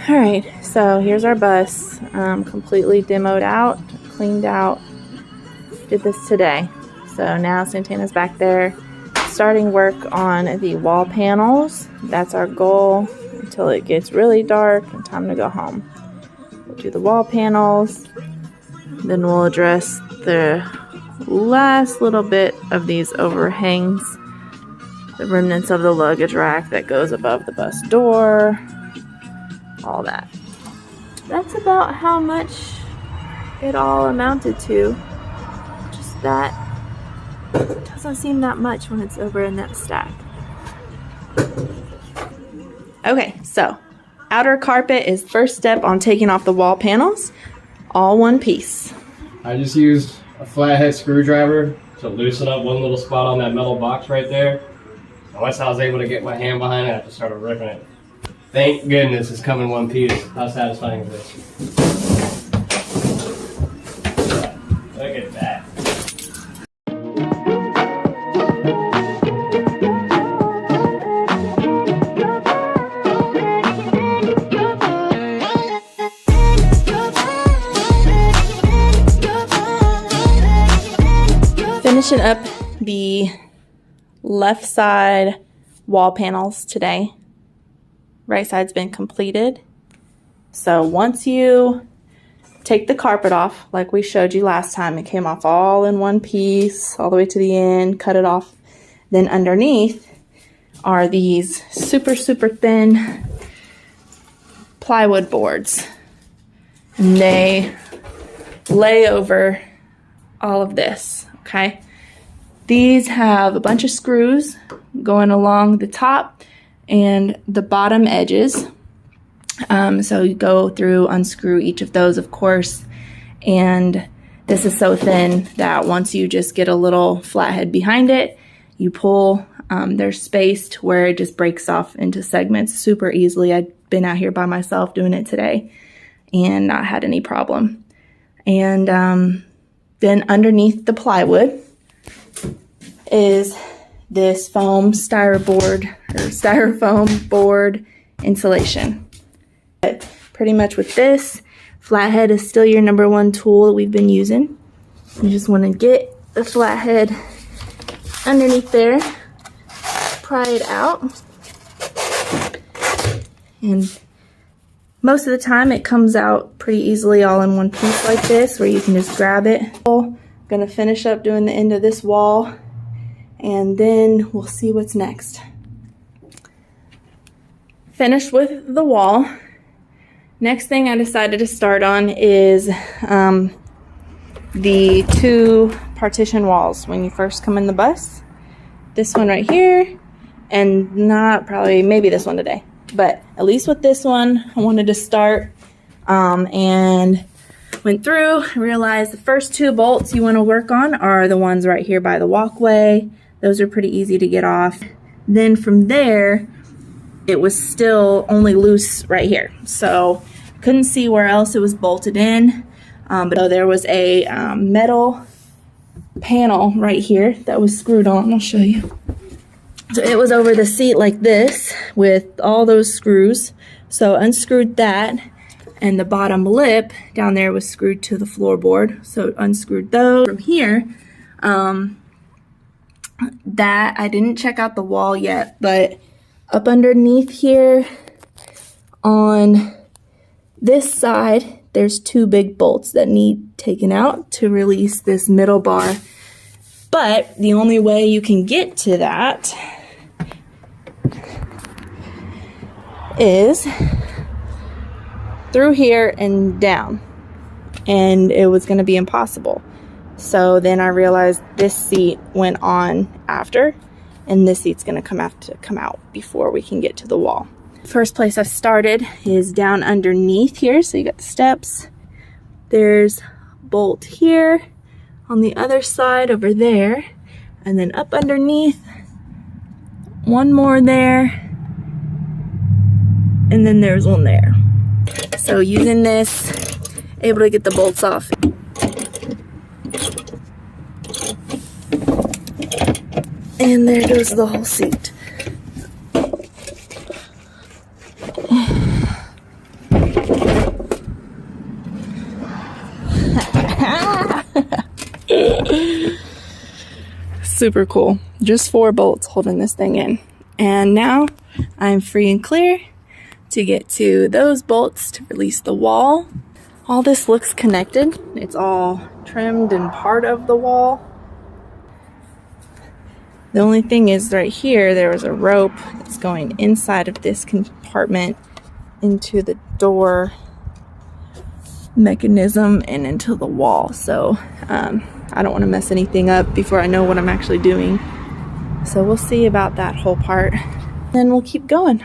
All right, so here's our bus, completely demoed out, cleaned out. Did this today. So now Santana's back there starting work on the wall panels. That's our goal until it gets really dark and time to go home. We'll do the wall panels, then we'll address the last little bit of these overhangs, the remnants of the luggage rack that goes above the bus door, all that. That's about how much it all amounted to. Just that. It doesn't seem that much when it's over in that stack. Okay, so outer carpet is first step on taking off the wall panels, all one piece. I just used a flathead screwdriver to loosen up one little spot on that metal box right there. And once I was able to get my hand behind it, I just started ripping it. Thank goodness it's come in one piece. How satisfying is this? Look at that. Finishing up the left side wall panels today. Right side's been completed. So once you take the carpet off, like we showed you last time, it came off all in one piece, all the way to the end, cut it off. Then underneath are these super, super thin plywood boards. And they lay over all of this, okay? These have a bunch of screws going along the top and the bottom edges. So you go through, unscrew each of those, of course. And this is so thin that once you just get a little flathead behind it, you pull, there's space to where it just breaks off into segments super easily. I've been out here by myself doing it today and not had any problem. And then underneath the plywood is this foam styrofoam board insulation. But pretty much with this, flathead is still your number one tool that we've been using. You just want to get the flathead underneath there, pry it out, and most of the time it comes out pretty easily all in one piece like this, where you can just grab it. I'm gonna finish up doing the end of this wall, and then we'll see what's next. Finished with the wall. Next thing I decided to start on is the two partition walls when you first come in the bus. This one right here, and maybe this one today. But at least with this one, I wanted to start and went through, realized the first two bolts you want to work on are the ones right here by the walkway. Those are pretty easy to get off. Then from there, it was still only loose right here. So couldn't see where else it was bolted in. But there was a metal panel right here that was screwed on. I'll show you. So it was over the seat like this with all those screws. So unscrewed that, and the bottom lip down there was screwed to the floorboard. So unscrewed those. From here, that I didn't check out the wall yet, but up underneath here on this side, there's two big bolts that need taken out to release this middle bar. But the only way you can get to that is through here and down, and it was going to be impossible. So then I realized this seat went on after, and this seat's going to have to come out before we can get to the wall. First place I started is down underneath here. So you got the steps, there's a bolt here, on the other side over there, and then up underneath, one more there, and then there's one there. So using this, able to get the bolts off. And there goes the whole seat. Super cool. Just 4 bolts holding this thing in. And now I'm free and clear to get to those bolts to release the wall. All this looks connected. It's all trimmed and part of the wall. The only thing is right here, there was a rope that's going inside of this compartment into the door mechanism and into the wall. So I don't want to mess anything up before I know what I'm actually doing. So we'll see about that whole part. Then we'll keep going.